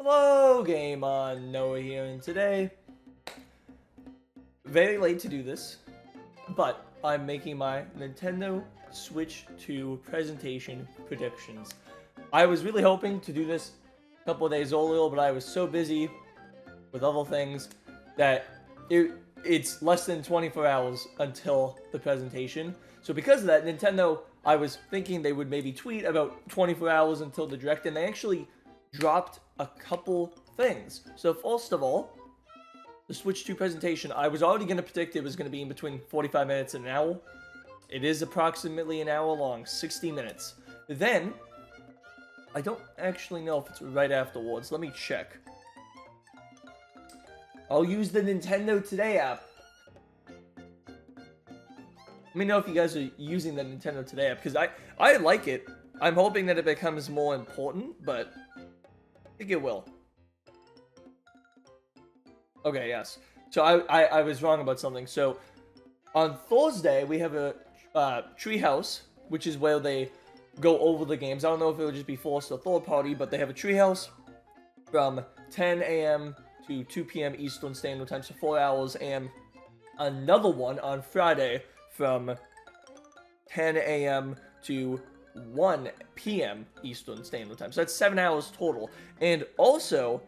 Hello, Game On Noah here, and today, very late to do this, but I'm making my Nintendo Switch 2 presentation predictions. I was really hoping to do this a couple of days earlier, but I was so busy with other things that it's less than 24 hours until the presentation. So because of that, Nintendo, I was thinking they would maybe tweet about 24 hours until the Direct, and they actually dropped a couple things. So first of all, the Switch 2 presentation, I was already going to predict it was going to be in between 45 minutes and an hour. It is approximately an hour long, 60 minutes. Then, I don't actually know if it's right afterwards. Let me check. I'll use the Nintendo Today app. Let me know if you guys are using the Nintendo Today app, because I like it. I'm hoping that it becomes more important, but I think it will. Okay, yes. So I was wrong about something. So on Thursday, we have a treehouse, which is where they go over the games. I don't know if it would just be forced or third party, but they have a treehouse from 10 a.m. to 2 p.m. Eastern Standard Time, so 4 hours, and another one on Friday from 10 a.m. to 1 p.m. Eastern Standard Time. So that's 7 hours total. And also,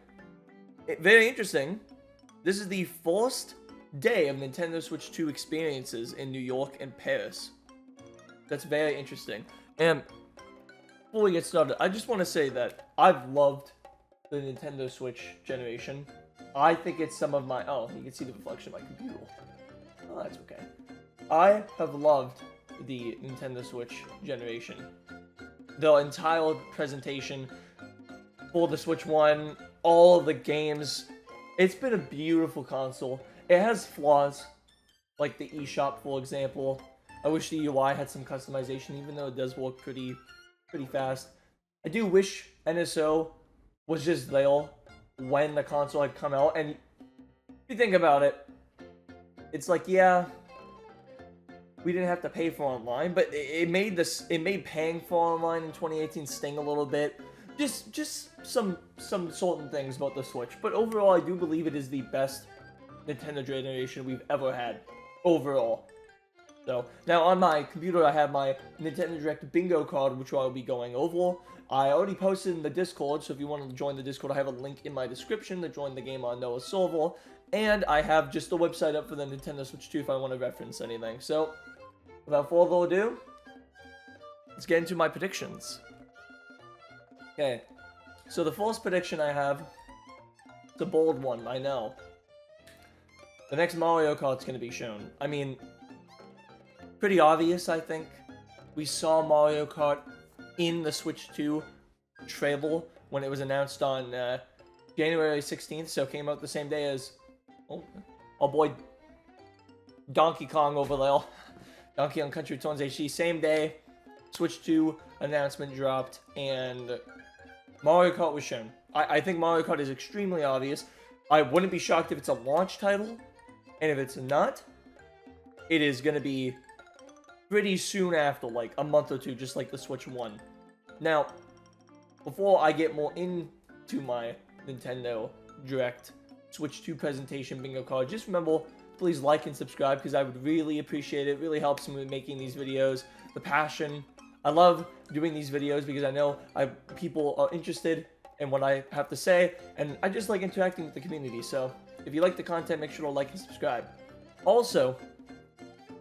very interesting, this is the first day of Nintendo Switch 2 experiences in New York and Paris. That's very interesting. And before we get started, I just want to say that I've loved the Nintendo Switch generation. I think it's some of my... Oh, you can see the reflection of my computer. Oh, that's okay. I have loved the Nintendo Switch generation. The entire presentation for the Switch 1, all of the games. It's been a beautiful console. It has flaws, like the eShop, for example. I wish the UI had some customization, even though it does work pretty fast. I do wish NSO was just there when the console had come out. And if you think about it, it's like, yeah, we didn't have to pay for online, but it made paying for online in 2018 sting a little bit. Just some certain things about the Switch, but overall, I do believe it is the best Nintendo generation we've ever had overall. So now on my computer, I have my Nintendo Direct bingo card, which I'll be going over. I already posted in the Discord, so if you want to join the Discord, I have a link in my description to join the Game on Noah server, and I have just the website up for the Nintendo Switch 2 if I want to reference anything. So without further ado, let's get into my predictions. Okay, so the first prediction I have, it's a bold one, I know. The next Mario Kart's going to be shown. I mean, pretty obvious, I think. We saw Mario Kart in the Switch 2 trailer when it was announced on January 16th, so it came out the same day as, oh boy, Donkey Kong over there. Donkey Kong Country Returns HD, same day, Switch 2 announcement dropped, and Mario Kart was shown. I think Mario Kart is extremely obvious. I wouldn't be shocked if it's a launch title, and if it's not, it is going to be pretty soon after, like a month or two, just like the Switch 1. Now, before I get more into my Nintendo Direct Switch 2 presentation bingo card, just remember, please like and subscribe, because I would really appreciate it. It really helps me with making these videos. The passion. I love doing these videos because I know people are interested in what I have to say, and I just like interacting with the community. So if you like the content, make sure to like and subscribe. Also,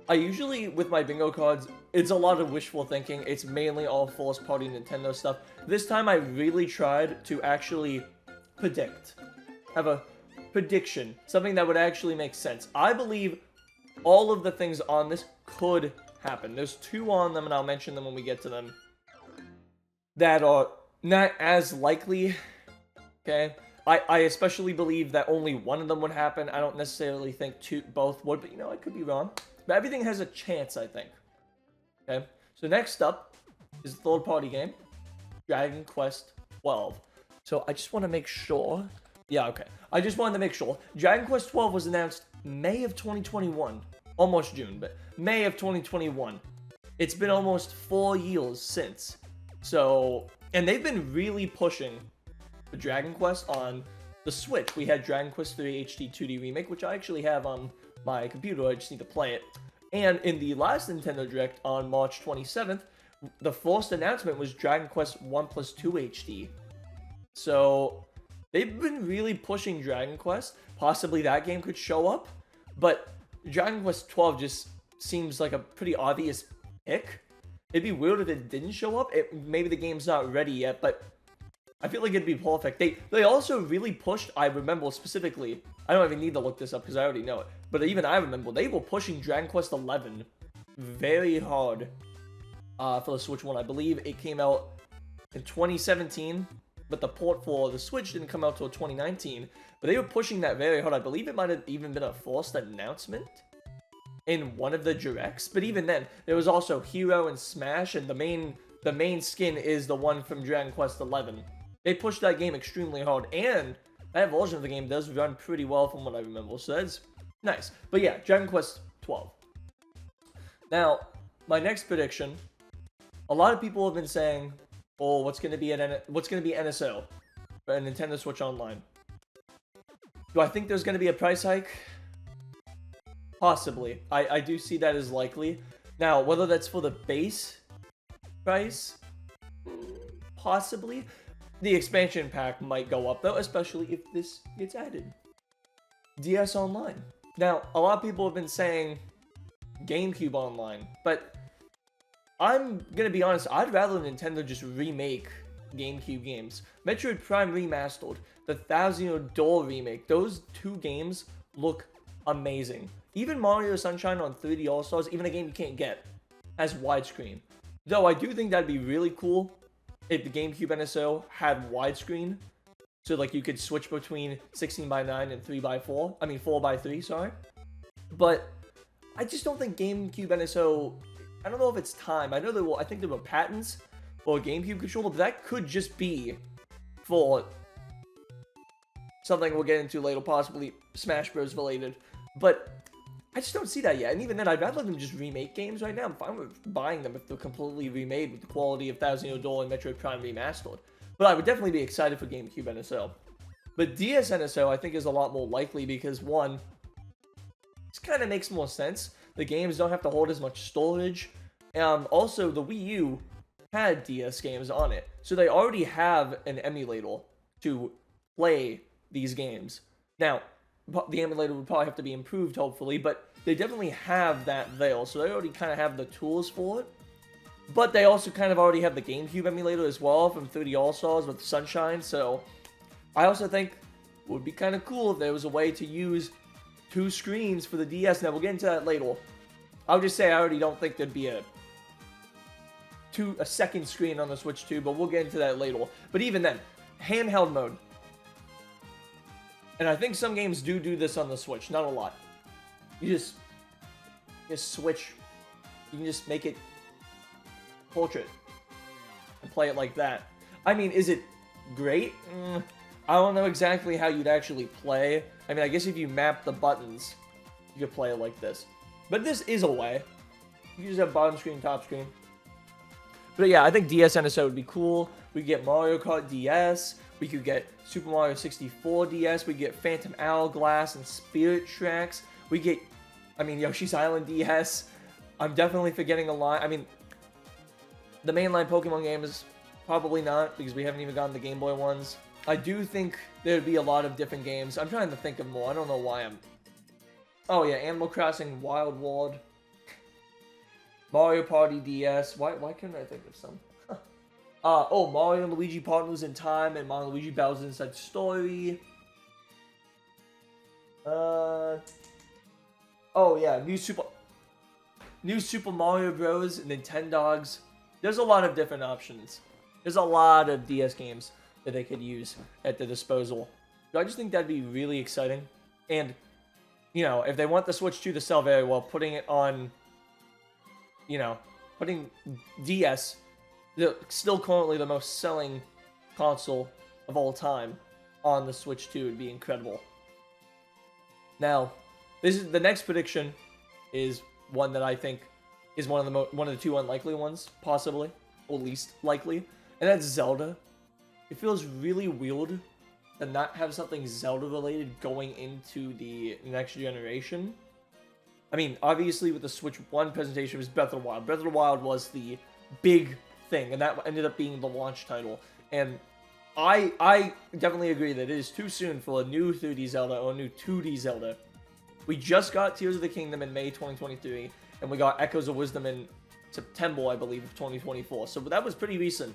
I usually, with my bingo cards, it's a lot of wishful thinking. It's mainly all first-party Nintendo stuff. This time I really tried to actually predict. Have a prediction. Something that would actually make sense. I believe all of the things on this could happen. There's 2 on them, and I'll mention them when we get to them, that are not as likely, okay? I especially believe that only one of them would happen. I don't necessarily think both would, but, you know, I could be wrong. But everything has a chance, I think. Okay? So next up is the third-party game, Dragon Quest XII. So I just want to make sure... Yeah, okay. I just wanted to make sure. Dragon Quest XII was announced May of 2021. Almost June, but May of 2021. It's been almost 4 years since. So, and they've been really pushing Dragon Quest on the Switch. We had Dragon Quest 3 HD 2D Remake, which I actually have on my computer. I just need to play it. And in the last Nintendo Direct on March 27th, the first announcement was Dragon Quest 1 plus 2 HD. So they've been really pushing Dragon Quest. Possibly that game could show up, but Dragon Quest 12 just seems like a pretty obvious pick. It'd be weird if it didn't show up. Maybe the game's not ready yet, but I feel like it'd be perfect. They also really pushed, I remember specifically, I don't even need to look this up because I already know it, but even I remember, they were pushing Dragon Quest 11 very hard for the Switch 1. I believe it came out in 2017, but the port for the Switch didn't come out till 2019. But they were pushing that very hard. I believe it might have even been a first announcement in one of the directs. But even then, there was also Hero and Smash, and the main skin is the one from Dragon Quest 11. They pushed that game extremely hard, and that version of the game does run pretty well from what I remember, so that's nice. But yeah, Dragon Quest 12. Now, my next prediction, a lot of people have been saying, oh, what's going to be NSO, or Nintendo Switch Online? Do I think there's going to be a price hike? Possibly. I do see that as likely. Now, whether that's for the base price, possibly. The expansion pack might go up, though, especially if this gets added. DS Online. Now, a lot of people have been saying GameCube Online, but I'm going to be honest, I'd rather Nintendo just remake GameCube games. Metroid Prime Remastered, the Thousand Year Door remake, those two games look amazing. Even Mario Sunshine on 3D All-Stars, even a game you can't get, has widescreen. Though I do think that'd be really cool if the GameCube NSO had widescreen. So like you could switch between 16:9 and 3:4. I mean 4:3, sorry. But I just don't think GameCube NSO, I don't know if it's time. I think there were patents for a GameCube controller, but that could just be for something we'll get into later, possibly Smash Bros. Related. But I just don't see that yet. And even then, I'd rather them just remake games right now. I'm fine with buying them if they're completely remade with the quality of Thousand Year Door and Metroid Prime Remastered. But I would definitely be excited for GameCube NSO. But DS NSO, I think, is a lot more likely because, one, this kind of makes more sense. The games don't have to hold as much storage. Also, the Wii U had DS games on it. So they already have an emulator to play these games. Now, the emulator would probably have to be improved, hopefully, but they definitely have that there, so they already kind of have the tools for it. But they also kind of already have the GameCube emulator as well from 3D All-Stars with Sunshine, so I also think it would be kind of cool if there was a way to use two screens for the DS. Now, we'll get into that later. I'll just say I already don't think there'd be a second screen on the Switch 2, but we'll get into that later. But even then, handheld mode. And I think some games do this on the Switch, not a lot. You just switch. You can just make it portrait and play it like that. I mean, is it great? I don't know exactly how you'd actually play. I mean, I guess if you map the buttons, you could play it like this. But this is a way. You just have bottom screen, top screen. But yeah, I think DS NSO would be cool. We could get Mario Kart DS. We could get Super Mario 64 DS. We get Phantom Hourglass and Spirit Tracks. We get, Yoshi's Island DS. I'm definitely forgetting a lot. I mean, the mainline Pokemon games, probably not, because we haven't even gotten the Game Boy ones. I do think there'd be a lot of different games. I'm trying to think of more. I don't know why I'm... Oh yeah, Animal Crossing Wild World. Mario Party DS. Why couldn't I think of some? Mario and Luigi Partners in Time and Mario and Luigi Bowser's Inside Story. New Super Mario Bros. Nintendogs. There's a lot of different options. There's a lot of DS games that they could use at their disposal. So I just think that'd be really exciting. And, if they want the Switch 2 to sell very well, putting it on, putting DS, still currently the most selling console of all time, on the Switch 2 would be incredible. Now, the next prediction is one that I think is one of the two unlikely ones, possibly, or least likely, and that's Zelda. it feels really weird to not have something Zelda related going into the next generation. I mean, obviously with the Switch 1 presentation, it was Breath of the Wild. Breath of the Wild was the big thing, and that ended up being the launch title. And I definitely agree that it is too soon for a new 3D Zelda or a new 2D Zelda. We just got Tears of the Kingdom in May 2023, and we got Echoes of Wisdom in September, I believe, of 2024. So that was pretty recent.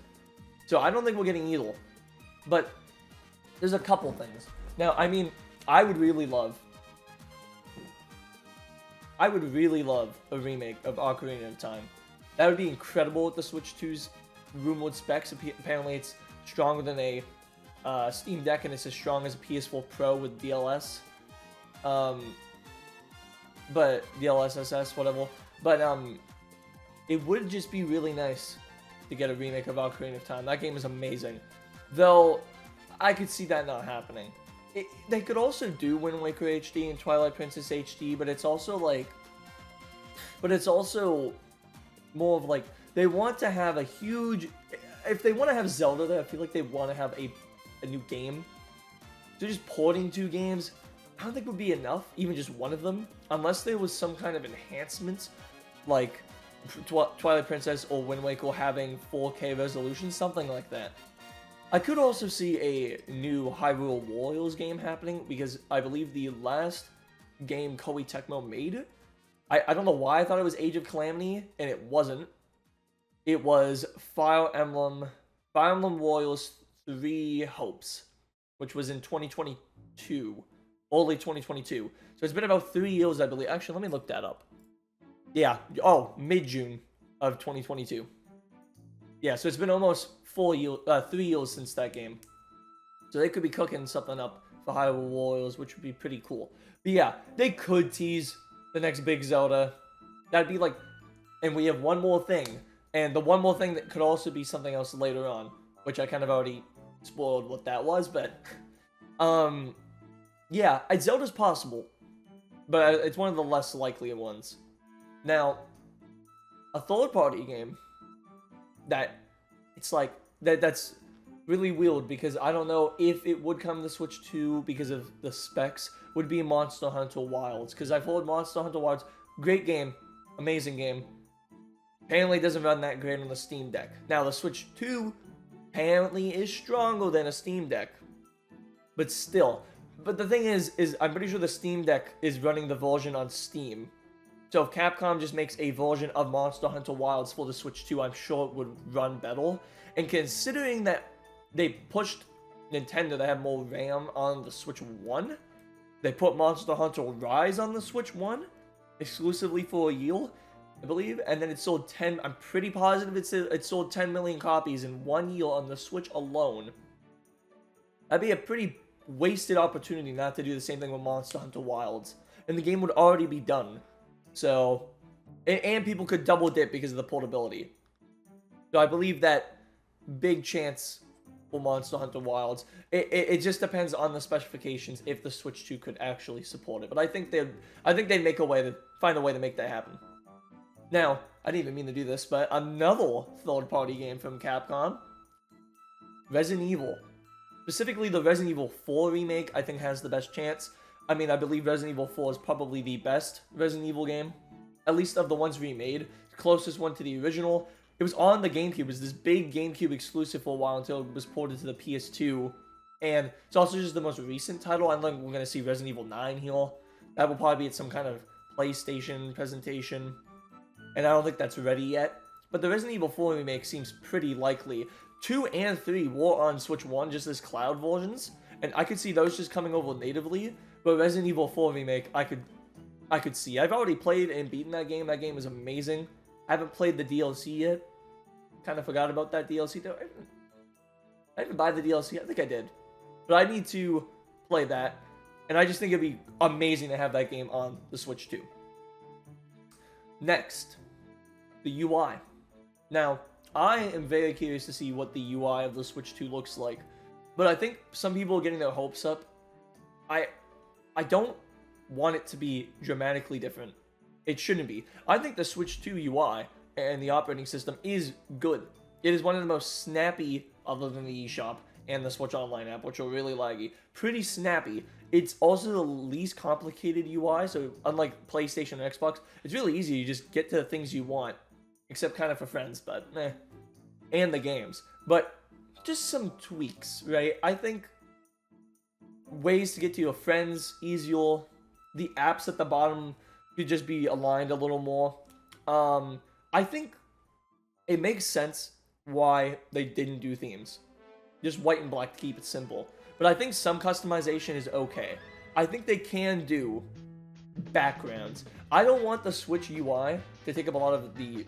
So I don't think we're getting either. But there's a couple things. Now, I mean, I would really love a remake of Ocarina of Time. That would be incredible with the Switch 2's rumored specs. Apparently, it's stronger than a Steam Deck, and it's as strong as a PS4 Pro with DLS. But DLSS, whatever. But it would just be really nice to get a remake of Ocarina of Time. That game is amazing. Though, I could see that not happening. They could also do Wind Waker HD and Twilight Princess HD, but it's also like... But it's also more of like... They want to have a huge... If they want to have Zelda there, I feel like they want to have a new game. So just porting 2 games, I don't think would be enough, even just one of them. Unless there was some kind of enhancement, like Twilight Princess or Wind Waker having 4K resolution, something like that. I could also see a new Hyrule Warriors game happening, because I believe the last game Koei Tecmo made, I don't know why I thought it was Age of Calamity, and it wasn't. It was Fire Emblem Warriors 3 Hopes, which was in 2022, early 2022. So it's been about 3 years, I believe. Actually, let me look that up. Yeah, mid-June of 2022. Yeah, so it's been almost 3 years since that game. So they could be cooking something up for Hyrule Warriors, which would be pretty cool. But yeah, they could tease the next big Zelda. That'd be like... And we have one more thing. And the one more thing that could also be something else later on, which I kind of already spoiled what that was, but... yeah, Zelda's possible. But it's one of the less likely ones. Now, a third-party game that... It's like... That's really weird, because I don't know if it would come to Switch 2 because of the specs, would be Monster Hunter Wilds. Because I've heard Monster Hunter Wilds, great game, amazing game. Apparently doesn't run that great on the Steam Deck. Now, the Switch 2 apparently is stronger than a Steam Deck. But still. But the thing is I'm pretty sure the Steam Deck is running the version on Steam. So if Capcom just makes a version of Monster Hunter Wilds for the Switch 2, I'm sure it would run better. And considering that they pushed Nintendo to have more RAM on the Switch 1, they put Monster Hunter Rise on the Switch 1 exclusively for a year, I believe, and then it sold 10, I'm pretty positive it sold 10 million copies in 1 year on the Switch alone. That'd be a pretty wasted opportunity not to do the same thing with Monster Hunter Wilds. And the game would already be done. So, and people could double dip because of the portability. So I believe that big chance for Monster Hunter Wilds. It just depends on the specifications if the Switch 2 could actually support it. But I think they'd find a way to make that happen. Now, I didn't even mean to do this, but another third-party game from Capcom, Resident Evil. Specifically, the Resident Evil 4 remake, I think, has the best chance. I mean, I believe Resident Evil 4 is probably the best Resident Evil game, at least of the ones remade. The closest one to the original. It was on the GameCube. It was this big GameCube exclusive for a while until it was ported to the PS2. And it's also just the most recent title. I think we're going to see Resident Evil 9 here. That will probably be at some kind of PlayStation presentation. And I don't think that's ready yet. But the Resident Evil 4 remake seems pretty likely. 2 and 3 were on Switch 1 just as cloud versions. And I could see those just coming over natively. But Resident Evil 4 remake, I could see. I've already played and beaten that game. That game is amazing. I haven't played the DLC yet. Kind of forgot about that DLC though. I didn't buy the DLC. I think I did. But I need to play that. And I just think it'd be amazing to have that game on the Switch 2. Next, the UI. Now, I am very curious to see what the UI of the Switch 2 looks like. But I think some people are getting their hopes up. I don't want it to be dramatically different. It shouldn't be. I think the Switch 2 UI and the operating system is good. It is one of the most snappy, other than the eShop, and the Switch Online app, which are really laggy. Pretty snappy. It's also the least complicated UI, so unlike PlayStation and Xbox, it's really easy. You just get to the things you want, except kind of for friends, but meh. And the games. But just some tweaks, right? I think ways to get to your friends easier. The apps at the bottom could just be aligned a little more. I think it makes sense why they didn't do themes. Just white and black to keep it simple. But I think some customization is okay. I think they can do backgrounds. I don't want the Switch UI to take up a lot of the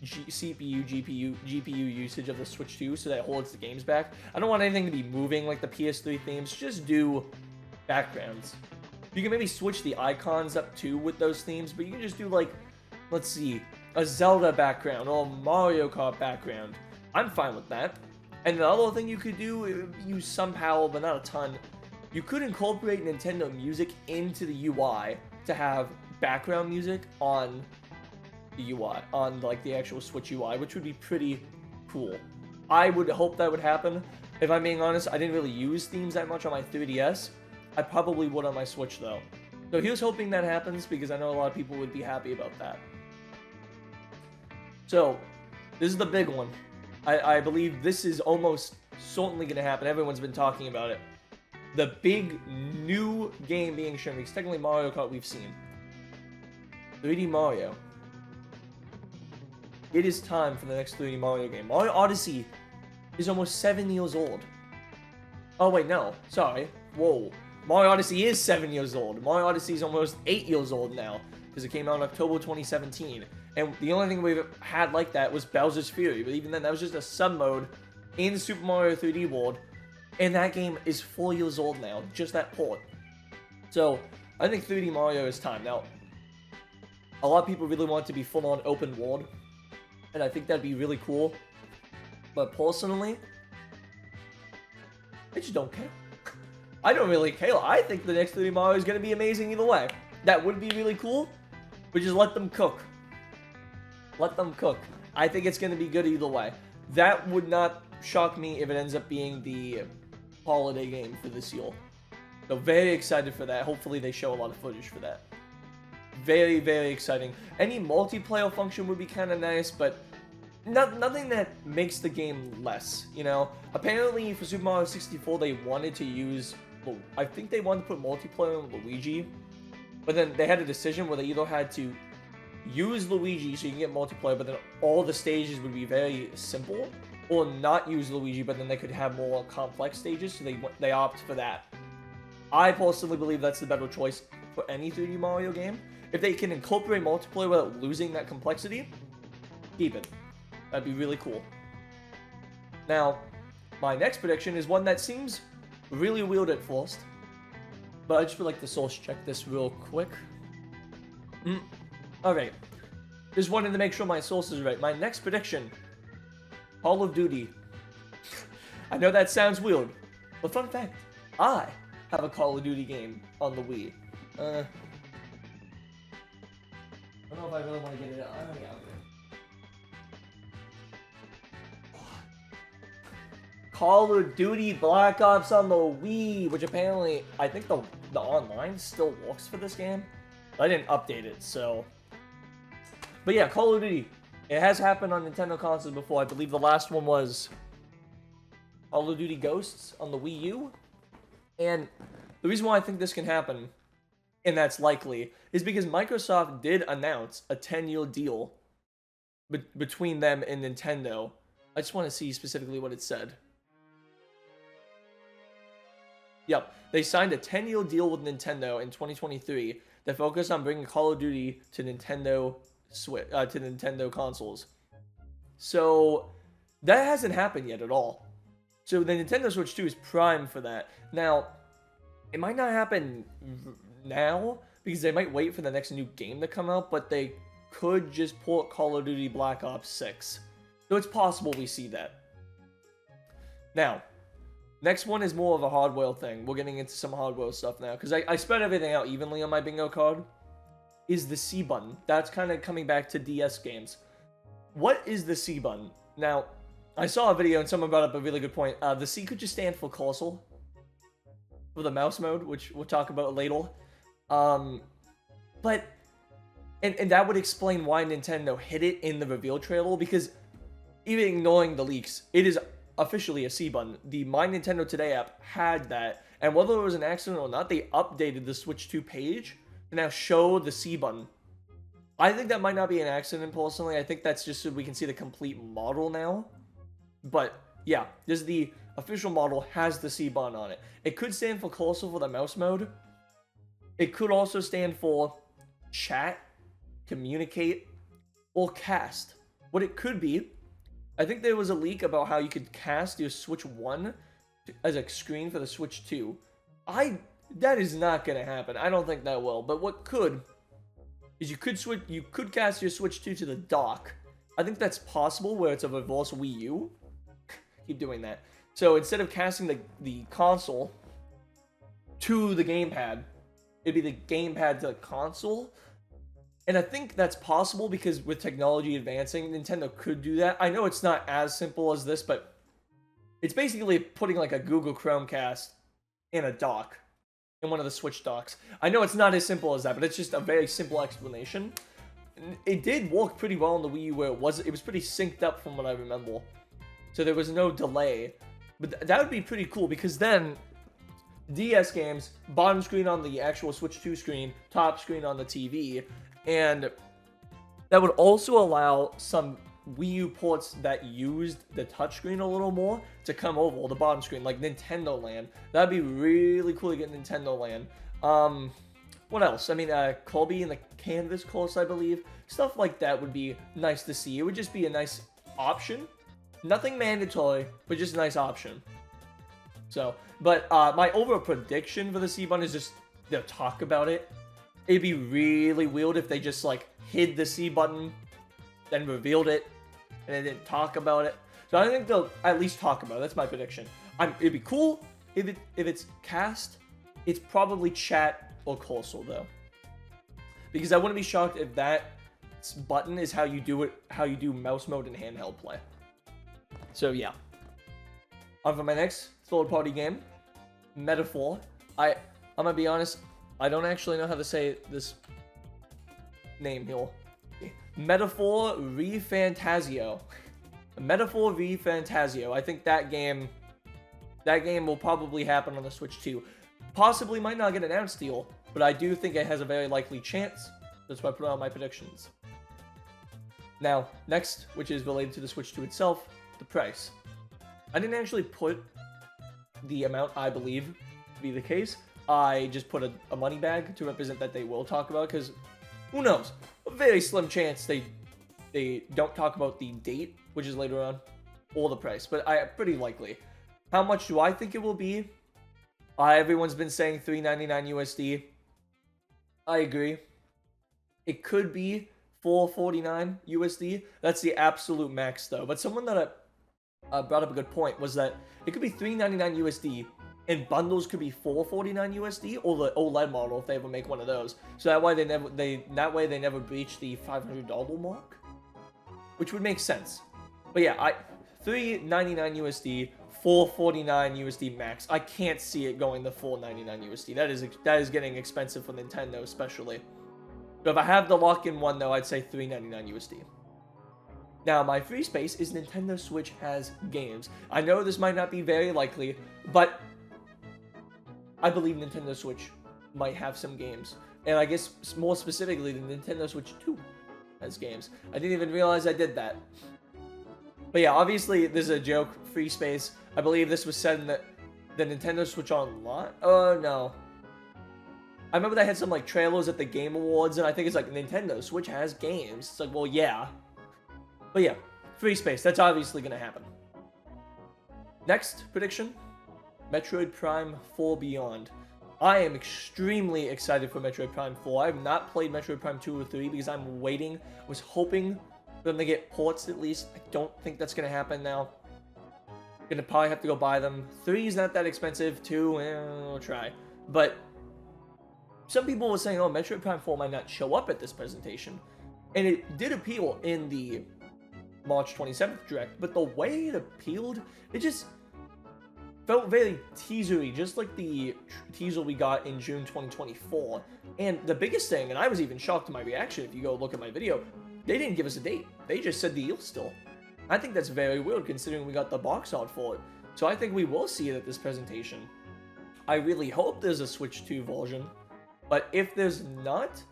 CPU, GPU usage of the Switch 2 so that it holds the games back. I don't want anything to be moving like the PS3 themes. Just do backgrounds. You can maybe switch the icons up too with those themes, but you can just do like, let's see, a Zelda background or a Mario Kart background. I'm fine with that. And the other thing you could do, use somehow, but not a ton, you could incorporate Nintendo music into the UI to have background music on the UI, on like the actual Switch UI, which would be pretty cool. I would hope that would happen. If I'm being honest, I didn't really use themes that much on my 3DS. I probably would on my Switch though. So here's hoping that happens because I know a lot of people would be happy about that. So, this is the big one. I believe this is almost certainly going to happen. Everyone's been talking about it. The big new game being shown, because technically Mario Kart we've seen. 3D Mario. It is time for the next 3D Mario game. Mario Odyssey is almost 7 years old. Oh wait, no. Sorry. Whoa. Mario Odyssey is 7 years old. Mario Odyssey is almost 8 years old now, because it came out in October 2017. And the only thing we've had like that was Bowser's Fury, but even then, that was just a sub-mode in Super Mario 3D World, and that game is 4 years old now, just that port. So, I think 3D Mario is time. Now, a lot of people really want it to be full-on open world, and I think that'd be really cool. But personally, I just don't care. I don't really care. I think the next 3D Mario is going to be amazing either way. That would be really cool, but just let them cook. Let them cook. I think it's going to be good either way. That would not shock me if it ends up being the holiday game for this year. So very excited for that. Hopefully they show a lot of footage for that. Very, very exciting. Any multiplayer function would be kind of nice, but nothing that makes the game less, you know? Apparently for Super Mario 64 they wanted to use, well, I think they wanted to put multiplayer on Luigi, but then they had a decision where they either had to use Luigi so you can get multiplayer, but then all the stages would be very simple, or not use Luigi, but then they could have more complex stages, so they opt for that. I personally believe that's the better choice for any 3D Mario game. If they can incorporate multiplayer without losing that complexity, keep it. That'd be really cool. Now, my next prediction is one that seems really weird at first, but I just would like to source check this real quick. Alright, just wanted to make sure my source is right. My next prediction, Call of Duty. I know that sounds weird, but fun fact, I have a Call of Duty game on the Wii. I don't know if I really want to get it out. I don't know. Call of Duty Black Ops on the Wii, which apparently, I think the online still works for this game. I didn't update it, so... But yeah, Call of Duty. It has happened on Nintendo consoles before. I believe the last one was Call of Duty Ghosts on the Wii U. And the reason why I think this can happen, and that's likely, is because Microsoft did announce a 10-year deal between them and Nintendo. I just want to see specifically what it said. Yep, they signed a 10-year deal with Nintendo in 2023 that focused on bringing Call of Duty to Nintendo Switch, to Nintendo consoles. So that hasn't happened yet at all. So the Nintendo Switch 2 is prime for that. Now, it might not happen now because they might wait for the next new game to come out, but they could just port Call of Duty Black Ops 6. So it's possible we see that. Now, next one is more of a hardware thing. We're getting into some hardware stuff now because I spread everything out evenly on my bingo card. Is the C button. That's kind of coming back to DS games. What is the C button? Now, I saw a video and someone brought up a really good point. The C could just stand for cursor for the mouse mode, which we'll talk about later. But and that would explain why Nintendo hid it in the reveal trailer, because even ignoring the leaks, it is officially a C button. The My Nintendo Today app had that, and whether it was an accident or not, they updated the Switch 2 page to now show the C button. I think that might not be an accident, personally. I think that's just so we can see the complete model now. But yeah, this is the official model, has the C button on it. It could stand for cursor for the mouse mode. It could also stand for chat, communicate, or cast. What it could be, I think there was a leak about how you could cast your Switch 1 as a screen for the Switch 2. That is not going to happen. I don't think that will. But what could is you could cast your Switch 2 to the dock. I think that's possible, where it's a reverse Wii U. Keep doing that. So instead of casting the console to the gamepad, it'd be the gamepad to the console. And I think that's possible because with technology advancing, Nintendo could do that. I know it's not as simple as this, but it's basically putting like a Google Chromecast in a dock, in one of the Switch docks. I know it's not as simple as that, but it's just a very simple explanation. It did work pretty well on the Wii U, where it was pretty synced up from what I remember. So there was no delay. But that would be pretty cool, because then DS games, bottom screen on the actual Switch 2 screen, top screen on the TV, and that would also allow some Wii U ports that used the touchscreen a little more to come over, or the bottom screen, like Nintendo Land. That'd be really cool to get Nintendo Land. What else? I mean, Kirby and the Canvas course, I believe. Stuff like that would be nice to see. It would just be a nice option. Nothing mandatory, but just a nice option. So, but my overall prediction for the C button is just they'll talk about it. It'd be really weird if they just like hid the C button, then revealed it, and they didn't talk about it. So I think they'll at least talk about it. That's my prediction. It'd be cool if it's cast. It's probably chat or cursor though, because I wouldn't be shocked if that button is how you do mouse mode and handheld play. So yeah. On for my next third-party game, Metaphor. I'm gonna be honest, I don't actually know how to say this name here. Metaphor ReFantazio. Metaphor ReFantazio. I think that game will probably happen on the Switch 2. Possibly might not get announced still, but I do think it has a very likely chance. That's why I put out my predictions. Now, next, which is related to the Switch 2 itself, the price. I didn't actually put the amount I believe to be the case. I just put a money bag to represent that they will talk about, because who knows? A very slim chance they don't talk about the date, which is later on, or the price, but pretty likely. How much do I think it will be? Everyone's been saying $3.99 USD. I agree. It could be $4.49 USD. That's the absolute max, though. But someone that brought up a good point was that it could be $3.99 USD, and bundles could be $4.49 USD, or the OLED model if they ever make one of those. So that way they never breach the $500 mark, which would make sense. But yeah, $3.99 USD, $4.49 USD max. I can't see it going to $4.99 USD. That is getting expensive for Nintendo, especially. So if I have the lock-in one, though, I'd say $3.99 USD. Now, my free space is Nintendo Switch has games. I know this might not be very likely, but I believe Nintendo Switch might have some games. And I guess more specifically, the Nintendo Switch 2 has games. I didn't even realize I did that. But yeah, obviously, this is a joke. Free space. I believe this was said in the Nintendo Switch Online. Oh, no. I remember they had some, like, trailers at the Game Awards, and I think it's like, Nintendo Switch has games. It's like, well, yeah. But yeah, free space. That's obviously going to happen. Next prediction, Metroid Prime 4 Beyond. I am extremely excited for Metroid Prime 4. I have not played Metroid Prime 2 or 3 because I'm waiting. I was hoping for them to get ports at least. I don't think that's going to happen now. Gonna probably have to go buy them. 3 is not that expensive. 2, I'll try. But some people were saying, oh, Metroid Prime 4 might not show up at this presentation. And it did appear in the March 27th direct, but the way it appealed, it just felt very teasery, just like the teaser we got in June 2024. And the biggest thing, and I was even shocked in my reaction if you go look at my video, they didn't give us a date. They just said the yield still. I think that's very weird considering we got the box art for it. So I think we will see it at this presentation. I really hope there's a Switch 2 version, but if there's not,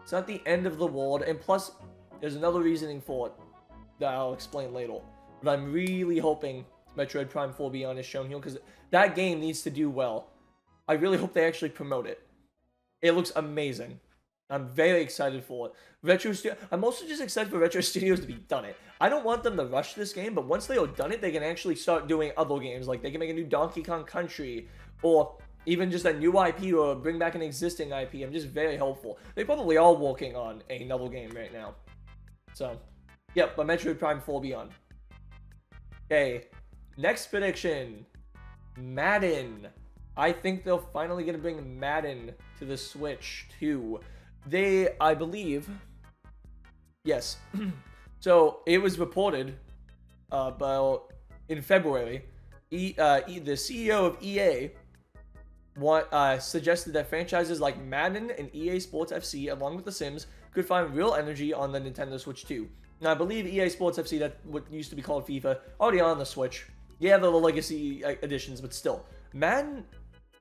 it's not the end of the world, and plus, there's another reasoning for it that I'll explain later. But I'm really hoping Metroid Prime 4 Beyond is shown here, because that game needs to do well. I really hope they actually promote it. It looks amazing. I'm very excited for it. I'm also just excited for Retro Studios to be done it. I don't want them to rush this game, but once they are done it, they can actually start doing other games. Like, they can make a new Donkey Kong Country, or even just a new IP, or bring back an existing IP. I'm just very hopeful. They probably are working on another game right now. So, yep, but Metroid Prime 4 Beyond. Okay, next prediction. Madden. I think they're finally going to bring Madden to the Switch 2. I believe, yes. So, it was reported about in February, the CEO of EA suggested that franchises like Madden and EA Sports FC, along with The Sims, could find real energy on the Nintendo Switch 2. Now, I believe EA Sports FC, that what used to be called FIFA, already on the Switch. Yeah, the legacy editions, but still. Madden,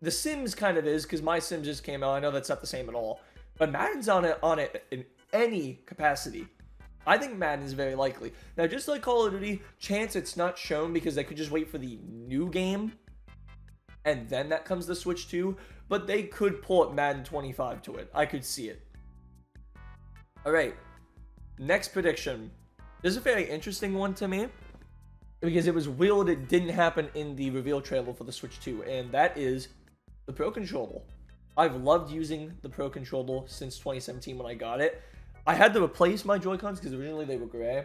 The Sims kind of is, because My Sims just came out. I know that's not the same at all. But Madden's on it in any capacity. I think Madden is very likely. Now, just like Call of Duty, chance it's not shown because they could just wait for the new game, and then that comes the Switch 2, but they could port Madden 25 to it. I could see it. Alright, next prediction. This is a very interesting one to me, because it was weird it didn't happen in the reveal trailer for the Switch 2, and that is the Pro Controller. I've loved using the Pro Controller since 2017 when I got it. I had to replace my Joy-Cons because originally they were gray.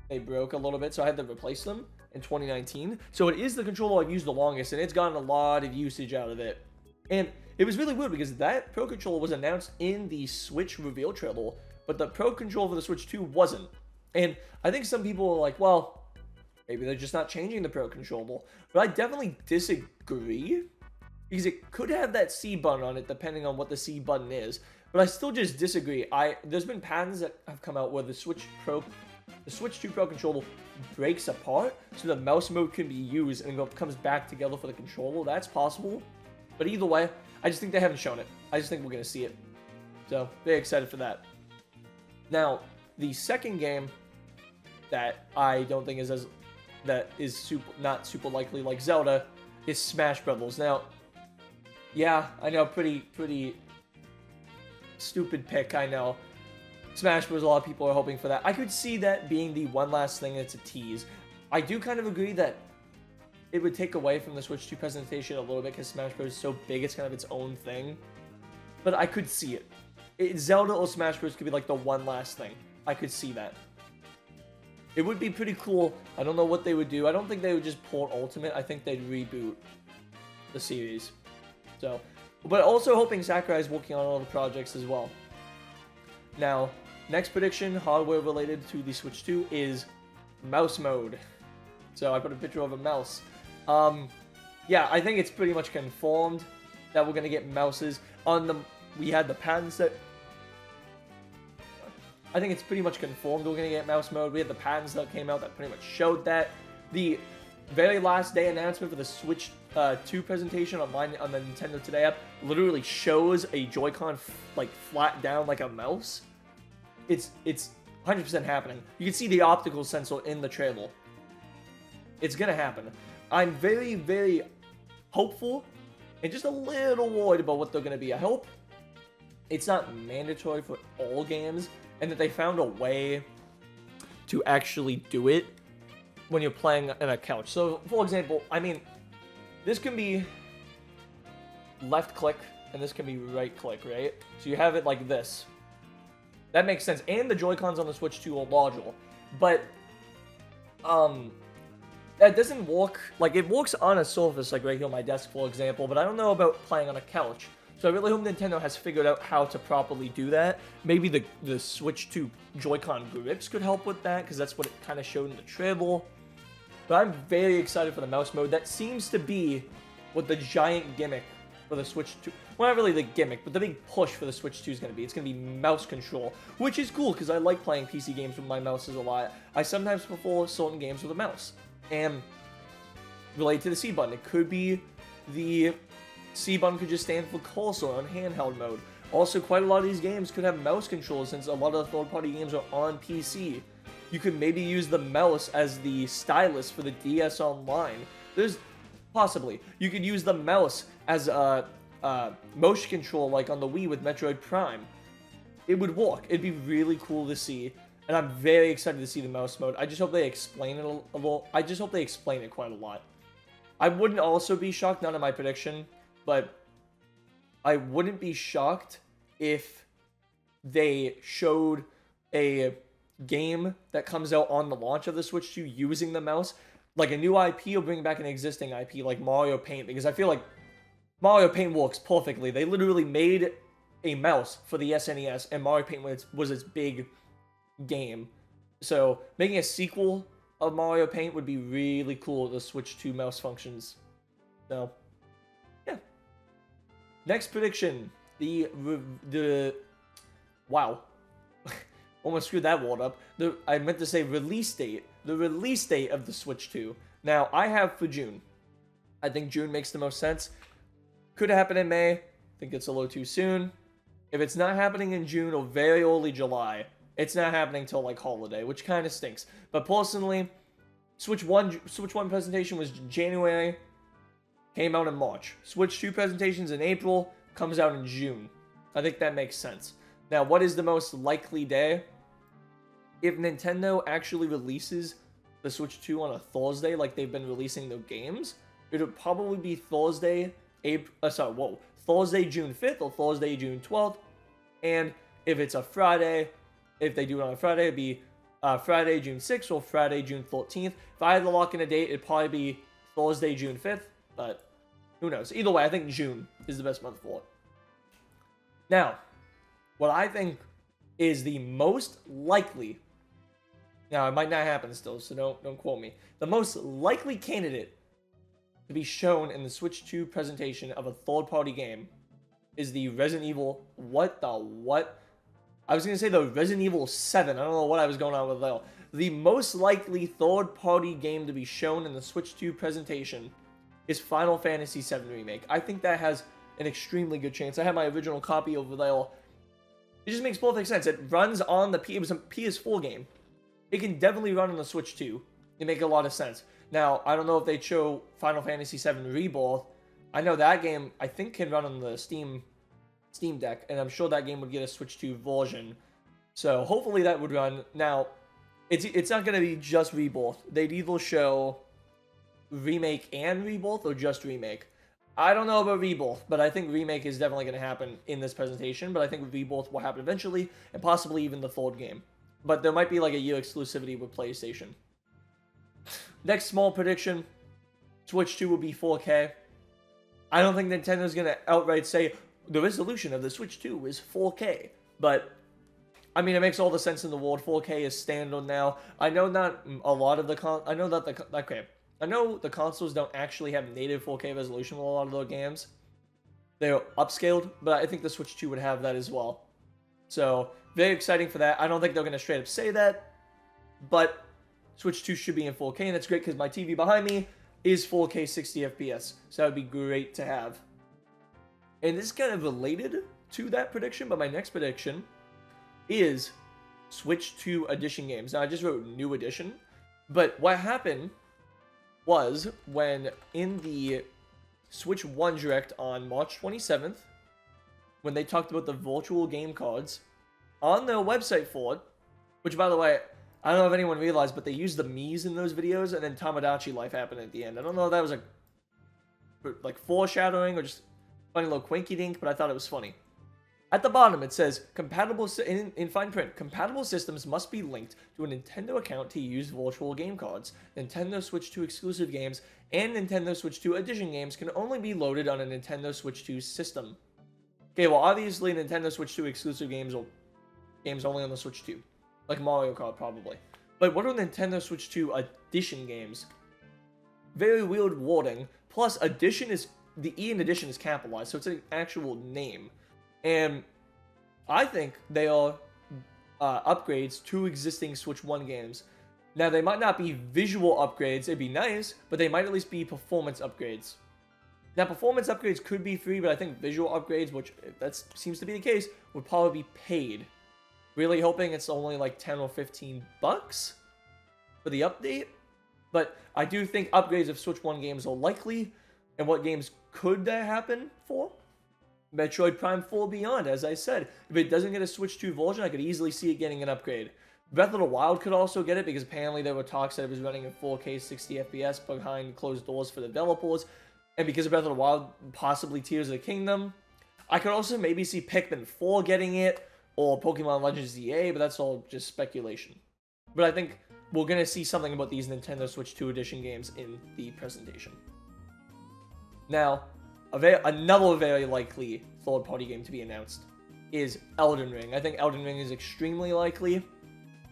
They broke a little bit, so I had to replace them in 2019. So it is the controller I've used the longest, and it's gotten a lot of usage out of it. And it was really weird because that Pro Controller was announced in the Switch reveal trailer, but the Pro Controller for the Switch 2 wasn't. And I think some people are like, well, maybe they're just not changing the Pro Controller. But I definitely disagree, because it could have that C button on it depending on what the C button is. But I still just disagree. There's been patents that have come out where the Switch 2 Pro Controller breaks apart, so the mouse mode can be used and it comes back together for the controller. That's possible. But either way, I just think they haven't shown it. I just think we're going to see it. So, very excited for that. Now, the second game that I don't think is not super likely like Zelda is Smash Brothers. Now, yeah, I know, pretty stupid pick, I know. Smash Bros. A lot of people are hoping for that. I could see that being the one last thing that's a tease. I do kind of agree that it would take away from the Switch 2 presentation a little bit because Smash Bros. Is so big, it's kind of its own thing. But I could see it. Zelda or Smash Bros. Could be like the one last thing. I could see that. It would be pretty cool. I don't know what they would do. I don't think they would just port Ultimate. I think they'd reboot the series. So, but also hoping Sakurai is working on all the projects as well. Now, next prediction, hardware related to the Switch 2, is mouse mode. So I put a picture of a mouse. Yeah, I think it's pretty much confirmed that we're gonna get mouses on the. We had the patents that. I think it's pretty much confirmed we're gonna get mouse mode. We had the patents that came out that pretty much showed that. The very last day announcement for the Switch 2 presentation on the Nintendo Today app literally shows a Joy-Con like flat down like a mouse. It's 100% happening. You can see the optical sensor in the trailer. It's gonna happen. I'm very, very hopeful and just a little worried about what they're gonna be. I hope it's not mandatory for all games and that they found a way to actually do it when you're playing on a couch. So, for example, I mean, this can be left click and this can be right click, right? So you have it like this. That makes sense. And the Joy-Cons on the Switch 2 are larger. But, that doesn't work. Like, it works on a surface, like right here on my desk, for example, but I don't know about playing on a couch. So I really hope Nintendo has figured out how to properly do that. Maybe the Switch 2 Joy-Con grips could help with that, because that's what it kind of showed in the trailer. But I'm very excited for the mouse mode. That seems to be what the giant gimmick for the Switch 2... Well, not really the gimmick, but the big push for the Switch 2 is going to be. It's going to be mouse control, which is cool, because I like playing PC games with my mouses a lot. I sometimes prefer certain games with a mouse. And related to the C button, it could be the C button could just stand for cursor on handheld mode. Also, quite a lot of these games could have mouse control, since a lot of the third-party games are on PC. You could maybe use the mouse as the stylus for the DS Online. There's possibly. You could use the mouse as a motion control like on the Wii with Metroid Prime. It would work. It'd be really cool to see. And I'm very excited to see the mouse mode. I just hope they explain it a little. I just hope they explain it quite a lot. I wouldn't also be shocked, not in my prediction, but I wouldn't be shocked if they showed a game that comes out on the launch of the Switch 2 using the mouse, like a new IP, or bring back an existing IP like Mario Paint, because I feel like Mario Paint works perfectly. They literally made a mouse for the SNES, and Mario Paint was its big game. So making a sequel of Mario Paint would be really cool with the Switch 2 mouse functions. So, yeah. Next prediction. Wow. Almost screwed that word up. I meant to say release date. The release date of the Switch 2. Now, I have for June. I think June makes the most sense. Could happen in May. I think it's a little too soon. If it's not happening in June or very early July, it's not happening till like holiday, which kind of stinks. But personally, Switch 1 presentation was January, came out in March. Switch 2 presentations in April, comes out in June. I think that makes sense. Now, what is the most likely day? If Nintendo actually releases the Switch 2 on a Thursday, like they've been releasing their games, it would probably be Thursday, Thursday, June 5th, or Thursday, June 12th. And if it's a Friday, if they do it on a Friday, it'd be Friday, June 6th, or Friday, June 13th. If I had to lock in a date, it'd probably be Thursday, June 5th, but who knows? Either way, I think June is the best month for it. Now, what I think is the most likely, now it might not happen still, so don't quote me, the most likely candidate to be shown in the Switch 2 presentation of a third-party game is the Resident Evil, I was going to say the Resident Evil 7, I don't know what I was going on with that. The most likely third-party game to be shown in the Switch 2 presentation is Final Fantasy VII Remake. I think that has an extremely good chance. I have my original copy over there. It just makes perfect sense. It runs on it was a PS4 game. It can definitely run on the Switch 2. It makes a lot of sense. Now, I don't know if they'd show Final Fantasy VII Rebirth. I know that game, I think, can run on the Steam Deck, and I'm sure that game would get a Switch 2 version. So, hopefully that would run. Now, it's not going to be just Rebirth. They'd either show Remake and Rebirth, or just Remake. I don't know about Rebirth, but I think Remake is definitely going to happen in this presentation, but I think Rebirth will happen eventually, and possibly even the third game. But there might be like a year exclusivity with PlayStation. Next small prediction, Switch 2 will be 4K. I don't think Nintendo's going to outright say the resolution of the Switch 2 is 4K, but I mean, it makes all the sense in the world. 4K is standard now. I know not a lot of the I know the consoles don't actually have native 4K resolution with a lot of their games. They're upscaled, but I think the Switch 2 would have that as well. So, very exciting for that. I don't think they're going to straight up say that, but Switch 2 should be in 4K, and that's great because my TV behind me is 4K 60 FPS, so that would be great to have. And this is kind of related to that prediction, but my next prediction is Switch 2 Edition games. Now, I just wrote New Edition, but what happened was when in the Switch 1 Direct on March 27th, when they talked about the virtual game cards, on their website for it, which, by the way, I don't know if anyone realized, but they used the Mii's in those videos, and then Tamagotchi life happened at the end. I don't know if that was like foreshadowing or just funny little quinky dink, but I thought it was funny. At the bottom, it says, in fine print, compatible systems must be linked to a Nintendo account to use virtual game cards. Nintendo Switch 2 exclusive games and Nintendo Switch 2 Edition games can only be loaded on a Nintendo Switch 2 system. Okay, well, obviously Nintendo Switch 2 exclusive games or games only on the Switch 2. Like Mario Kart, probably. But what are Nintendo Switch 2 edition games? Very weird wording. Plus, edition is... The E in edition is capitalized, so it's an actual name. And I think they are upgrades to existing Switch 1 games. Now, they might not be visual upgrades, it'd be nice, but they might at least be performance upgrades. Now, performance upgrades could be free, but I think visual upgrades, which if that seems to be the case, would probably be paid. Really hoping it's only like 10 or 15 bucks for the update. But I do think upgrades of Switch 1 games are likely. And what games could that happen for? Metroid Prime 4 Beyond, as I said. If it doesn't get a Switch 2 version, I could easily see it getting an upgrade. Breath of the Wild could also get it, because apparently there were talks that it was running in 4K 60 FPS behind closed doors for developers. And because of Breath of the Wild, possibly Tears of the Kingdom. I could also maybe see Pikmin 4 getting it, or Pokemon Legends ZA, but that's all just speculation. But I think we're going to see something about these Nintendo Switch 2 edition games in the presentation. Now, another very likely third-party game to be announced is Elden Ring. I think Elden Ring is extremely likely.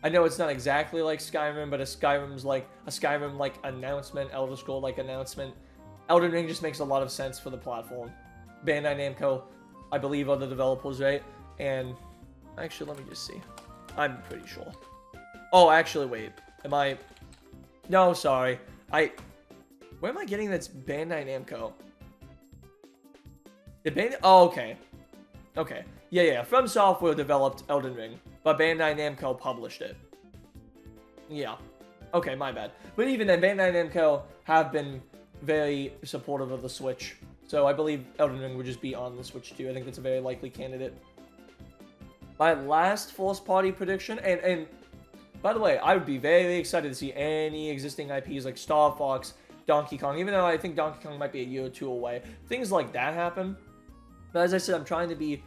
I know it's not exactly like Skyrim, but a Skyrim-like announcement, Elder Scroll-like announcement. Elden Ring just makes a lot of sense for the platform. Bandai Namco, I believe, are the developers, right? And actually, let me just see. I'm pretty sure. Oh, actually, wait. Am I... No, sorry. Where am I getting that's Bandai Namco? Oh, okay. Okay. Yeah. From Software developed Elden Ring, but Bandai Namco published it. Yeah. Okay, my bad. But even then, Bandai Namco have been very supportive of the Switch. So I believe Elden Ring would just be on the Switch too. I think that's a very likely candidate. My last first-party prediction, and by the way, I would be very excited to see any existing IPs like Star Fox, Donkey Kong, even though I think Donkey Kong might be a year or two away. Things like that happen. But as I said, I'm trying to be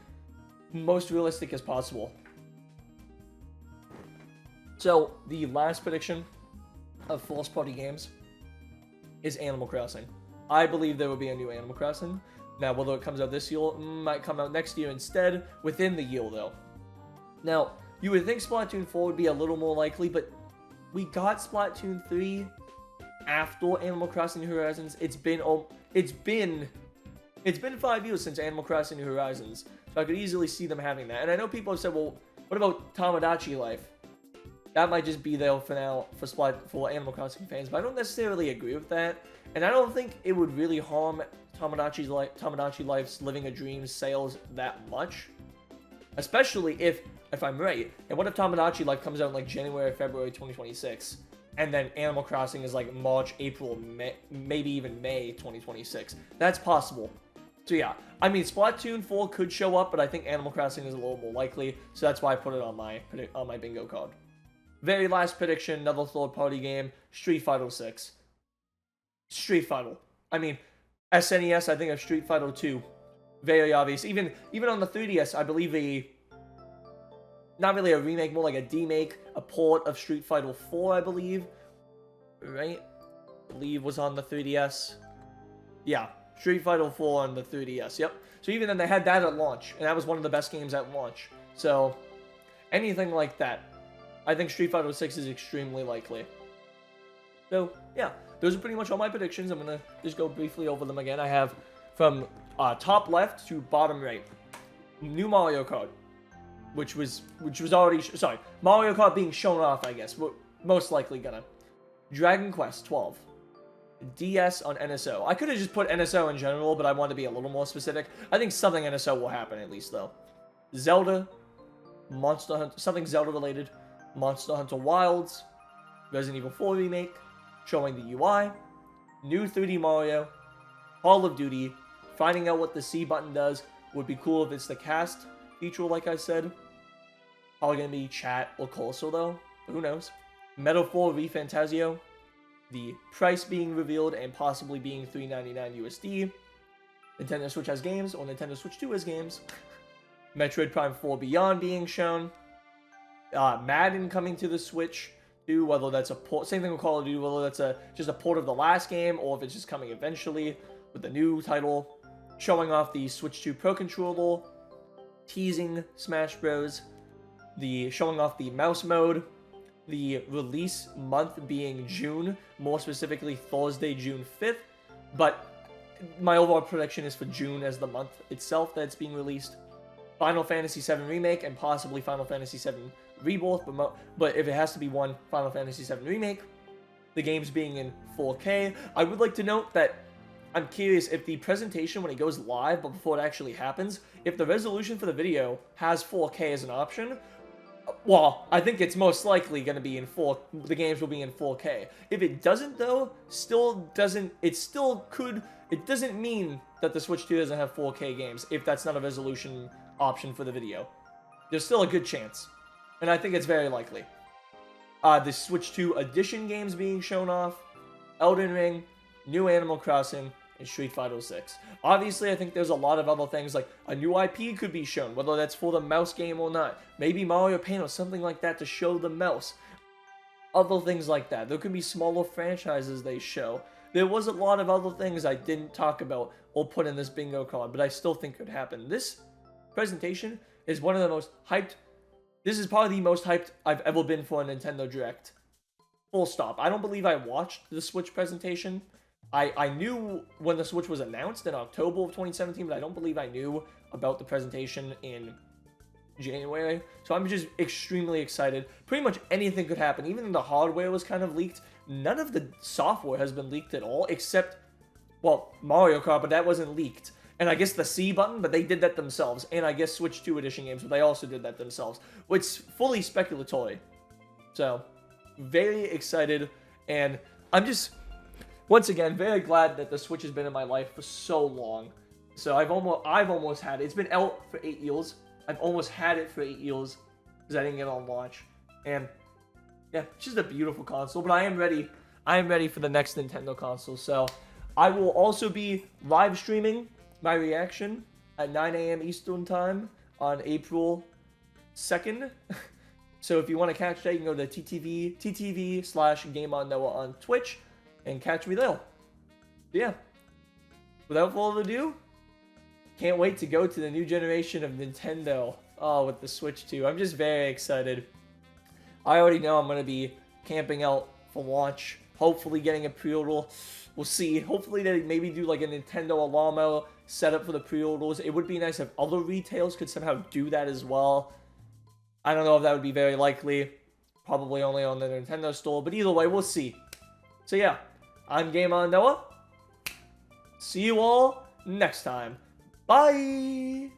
most realistic as possible. So, the last prediction of first-party games is Animal Crossing. I believe there will be a new Animal Crossing. Now, whether it comes out this year, might come out next year instead, within the year, though. Now, you would think Splatoon 4 would be a little more likely, but we got Splatoon 3 after Animal Crossing New Horizons. It's been 5 years since Animal Crossing New Horizons, so I could easily see them having that. And I know people have said, well, what about Tomodachi Life? That might just be there for now for Animal Crossing fans, but I don't necessarily agree with that. And I don't think it would really harm Tomodachi Life's Living a Dream's sales that much. Especially if I'm right. And what if Tomodachi Life comes out in like January, February 2026, and then Animal Crossing is like March, April, May, maybe even May 2026? That's possible. So yeah, I mean, Splatoon 4 could show up, but I think Animal Crossing is a little more likely, so that's why I put it on my bingo card. Very last prediction, another third-party game, Street Fighter 6. Street Fighter. I mean, SNES, I think of Street Fighter 2. Very obvious. Even on the 3DS, I believe not really a remake, more like a demake, a port of Street Fighter 4, I believe. Right? I believe was on the 3DS. Yeah, Street Fighter 4 on the 3DS, yep. So even then, they had that at launch, and that was one of the best games at launch. So, anything like that. I think Street Fighter 6 is extremely likely. So, yeah, those are pretty much all my predictions. I'm going to just go briefly over them again. I have from top left to bottom right, new Mario Kart, which was already, Mario Kart being shown off, I guess. We're most likely gonna. Dragon Quest 12. DS on NSO. I could have just put NSO in general, but I want to be a little more specific. I think something NSO will happen at least, though. Zelda, Monster Hunter, something Zelda related. Monster Hunter Wilds, Resident Evil 4 Remake, showing the UI, new 3D Mario, Call of Duty, finding out what the C button does. Would be cool if it's the cast feature, like I said. Probably gonna be chat or cursor, though. Who knows? Metal 4 ReFantazio, the price being revealed and possibly being $3.99 USD. Nintendo Switch has games, or Nintendo Switch 2 has games. Metroid Prime 4 Beyond being shown. Madden coming to the Switch too, whether that's a port, same thing with Call of Duty, whether that's just a port of the last game, or if it's just coming eventually with the new title, showing off the Switch 2 Pro Controller, teasing Smash Bros, the showing off the mouse mode, the release month being June, more specifically Thursday, June 5th, but my overall prediction is for June as the month itself that it's being released. Final Fantasy VII Remake and possibly Final Fantasy VII Rebirth, but if it has to be one, Final Fantasy VII Remake. The game's being in 4K. I would like to note that I'm curious if the presentation, when it goes live, but before it actually happens, if the resolution for the video has 4K as an option. Well, I think it's most likely going to be the games will be in 4K. If it doesn't, though, it doesn't mean that the Switch 2 doesn't have 4K games if that's not a resolution option for the video. There's still a good chance, and I think it's very likely. The Switch 2 Edition games being shown off, Elden Ring, new Animal Crossing, and Street Fighter 6. Obviously, I think there's a lot of other things, like a new IP could be shown, whether that's for the mouse game or not. Maybe Mario Paint or something like that to show the mouse. Other things like that. There could be smaller franchises they show. There was a lot of other things I didn't talk about or put in this bingo card, but I still think could happen. This presentation is one of the most hyped. This is probably the most hyped I've ever been for a Nintendo Direct. Full stop. I don't believe I watched the Switch presentation. I knew when the Switch was announced in October of 2017, but I don't believe I knew about the presentation in January. So I'm just extremely excited. Pretty much anything could happen. Even the hardware was kind of leaked. None of the software has been leaked at all, except, well, Mario Kart, but that wasn't leaked. And I guess the C button, but they did that themselves. And I guess Switch 2 Edition games, but they also did that themselves. It's fully speculatory. So, very excited. And I'm just, once again, very glad that the Switch has been in my life for so long. So I've almost had it. It's been out for 8 years. I've almost had it for 8 years because I didn't get it on launch. And yeah, it's just a beautiful console. But I am ready. I am ready for the next Nintendo console. So I will also be live streaming my reaction at 9 a.m. Eastern Time on April 2nd. So if you want to catch that, you can go to TTV/GameOnNoah on Twitch and catch me there. Yeah. Without further ado, can't wait to go to the new generation of Nintendo. Oh, with the Switch 2. I'm just very excited. I already know I'm going to be camping out for launch. Hopefully getting a pre-order. We'll see. Hopefully they maybe do like a Nintendo Alamo setup for the pre-orders. It would be nice if other retailers could somehow do that as well. I don't know if that would be very likely. Probably only on the Nintendo store. But either way, we'll see. So yeah, I'm GameOnNoah. See you all next time. Bye!